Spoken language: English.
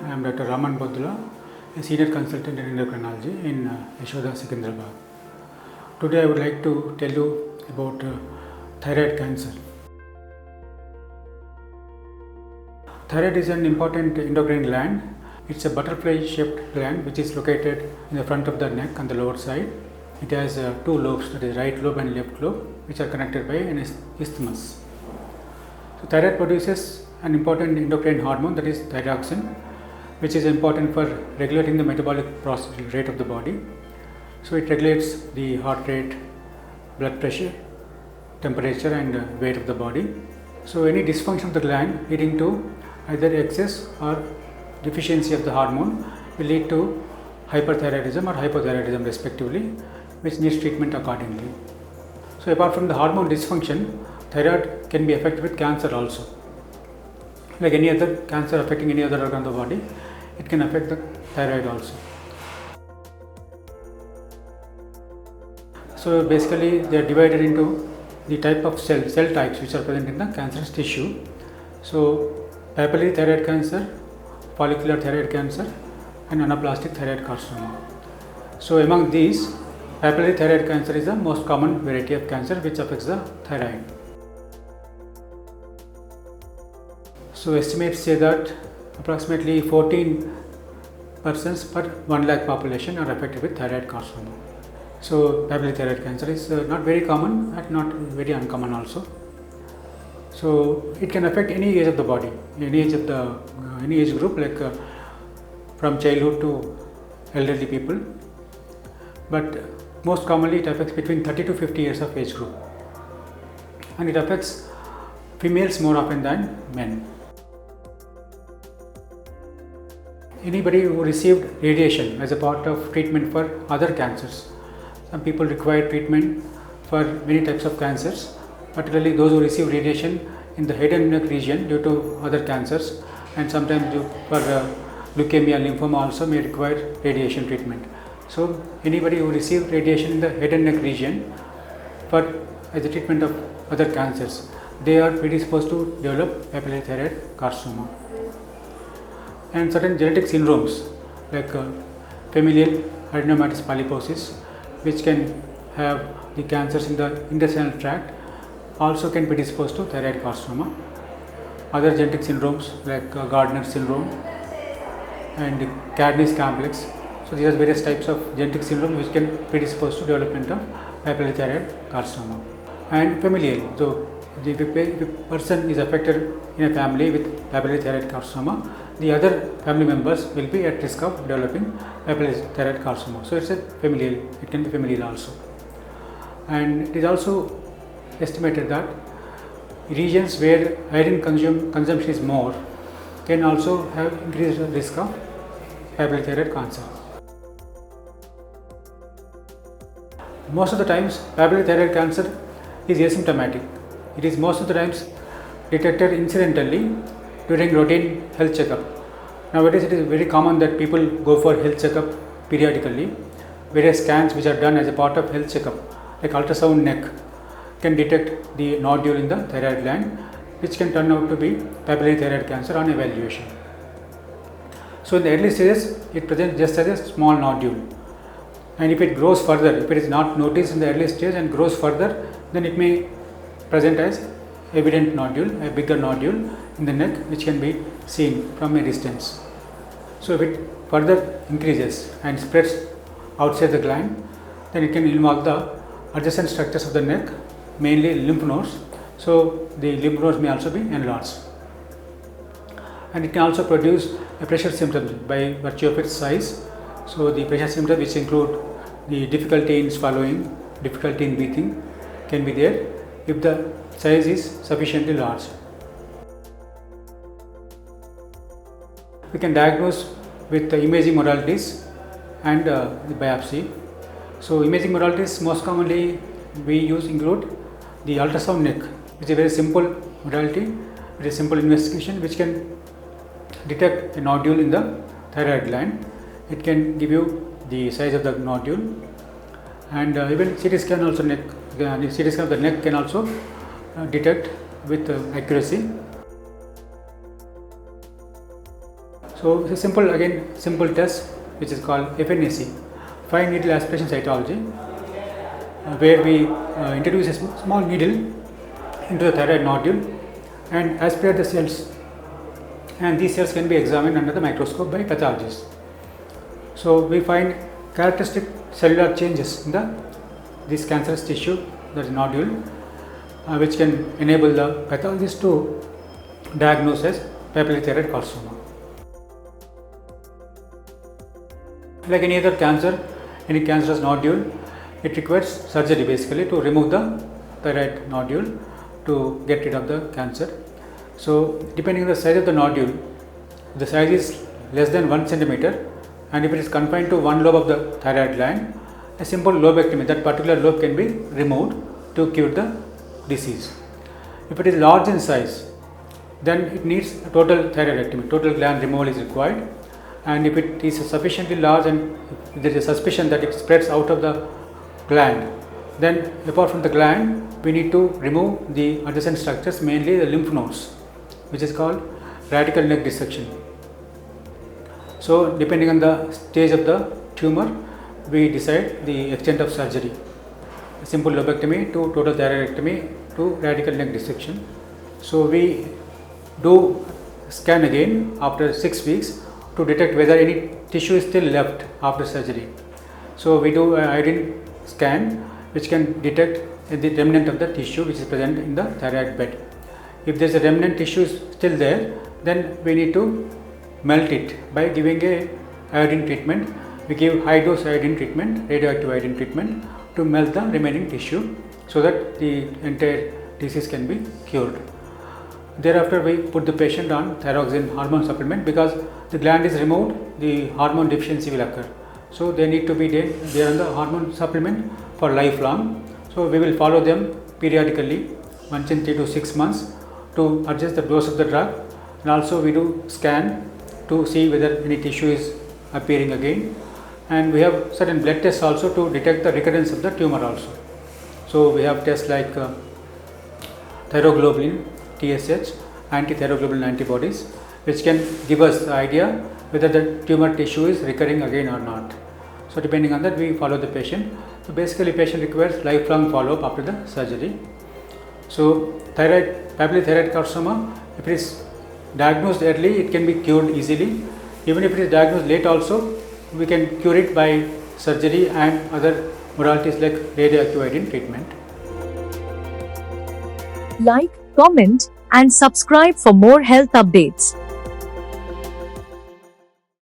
I am Dr. Raman Boddula, a senior consultant in endocrinology in Yashoda, Secunderabad. Today I would like to tell you about thyroid cancer. Thyroid is an important endocrine gland. It's a butterfly-shaped gland which is located in the front of the neck on the lower side. It has two lobes, that is right lobe and left lobe, which are connected by an isthmus. So thyroid produces an important endocrine hormone, that is thyroxine, which is important for regulating the metabolic process rate of the body. So it regulates the heart rate, blood pressure, temperature and weight of the body. So any dysfunction of the gland leading to either excess or deficiency of the hormone will lead to hyperthyroidism or hypothyroidism respectively, which needs treatment accordingly. So apart from the hormone dysfunction, thyroid can be affected with cancer also. Like any other cancer affecting any other organ of the body, it can affect the thyroid also. So basically they are divided into the type of cell types which are present in the cancerous tissue. So papillary thyroid cancer, follicular thyroid cancer and anaplastic thyroid carcinoma. So among these, papillary thyroid cancer is the most common variety of cancer which affects the thyroid. So estimates say that approximately 14 persons per 1 lakh population are affected with thyroid carcinoma. So papillary thyroid cancer is not very common and not very uncommon also. So it can affect any age of the body, any age of the any age group, like from childhood to elderly people. But most commonly it affects between 30 to 50 years of age group, and it affects females more often than men. Anybody who received radiation as a part of treatment for other cancers. Some people require treatment for many types of cancers, particularly those who receive radiation in the head and neck region due to other cancers, and sometimes for leukemia, lymphoma also may require radiation treatment. So anybody who received radiation in the head and neck region as a treatment of other cancers, they are predisposed to develop papillary thyroid carcinoma. And certain genetic syndromes like familial adenomatous polyposis, which can have the cancers in the intestinal tract, also can predispose to thyroid carcinoma. Other genetic syndromes like Gardner syndrome and Cadney's complex. So these are various types of genetic syndromes which can predispose to development of papillary thyroid carcinoma. And familial, so if a person is affected in a family with papillary thyroid carcinoma, the other family members will be at risk of developing papillary thyroid carcinoma. So it's a familial, it can be familial also. And it is also estimated that regions where iron consumption is more can also have increased risk of papillary thyroid cancer. Most of the times papillary thyroid cancer is asymptomatic. It is most of the times detected incidentally during routine health checkup. Nowadays it is very common that people go for health checkup periodically. Various scans which are done as a part of health checkup, like ultrasound neck, can detect the nodule in the thyroid gland, which can turn out to be papillary thyroid cancer on evaluation. So in the early stages, it presents just as a small nodule, and if it grows further, if it is not noticed in the early stage and grows further, then it may present as evident nodule, a bigger nodule in the neck, which can be seen from a distance. So if it further increases and spreads outside the gland, then it can involve the adjacent structures of the neck, mainly lymph nodes. So the lymph nodes may also be enlarged, and it can also produce a pressure symptoms by virtue of its size. So the pressure symptoms, which include the difficulty in swallowing, difficulty in breathing, can be there if the size is sufficiently large. We can diagnose with the imaging modalities and the biopsy. So imaging modalities most commonly we use include the ultrasound neck, which is a very simple modality, very simple investigation which can detect a nodule in the thyroid gland. It can give you the size of the nodule, and even CT scan also CT scan of the neck can also detect with accuracy. So it's a simple test which is called FNAC, fine needle aspiration cytology, where we introduce a small needle into the thyroid nodule and aspirate the cells, and these cells can be examined under the microscope by pathologists. So we find characteristic cellular changes in this cancerous tissue, that is nodule, which can enable the pathologist to diagnose as papillary thyroid carcinoma. Like any other cancer, any cancerous nodule, it requires surgery basically to remove the thyroid nodule to get rid of the cancer. So depending on the size of the nodule, the size is less than 1 centimeter, and if it is confined to one lobe of the thyroid gland, a simple lobectomy, that particular lobe can be removed to cure the disease. If it is large in size, then it needs a total thyroidectomy, total gland removal is required. And if it is sufficiently large and if there is a suspicion that it spreads out of the gland, then apart from the gland, we need to remove the adjacent structures, mainly the lymph nodes, which is called radical neck dissection. So depending on the stage of the tumor, we decide the extent of surgery, a simple lobectomy to total thyroidectomy to radical neck dissection. So we do scan again after 6 weeks to detect whether any tissue is still left after surgery. So we do an iodine scan which can detect the remnant of the tissue which is present in the thyroid bed. If there is a remnant tissue still there, then we need to melt it by giving a iodine treatment. We give high dose iodine treatment, radioactive iodine treatment, to melt the remaining tissue so that the entire disease can be cured. Thereafter, we put the patient on thyroxine hormone supplement, because the gland is removed, the hormone deficiency will occur. So they need to be there on the hormone supplement for lifelong. So we will follow them periodically, once in 3 to 6 months, to adjust the dose of the drug, and also we do scan to see whether any tissue is appearing again, and we have certain blood tests also to detect the recurrence of the tumor also. So we have tests like thyroglobulin, TSH, anti-thyroglobulin antibodies, which can give us the idea whether the tumor tissue is recurring again or not. So depending on that, we follow the patient. So basically, patient requires lifelong follow-up after the surgery. So papillary thyroid carcinoma, if it is diagnosed early, it can be cured easily. Even if it is diagnosed late also, we can cure it by surgery and other modalities like radioactive iodine treatment. Like, comment, and subscribe for more health updates.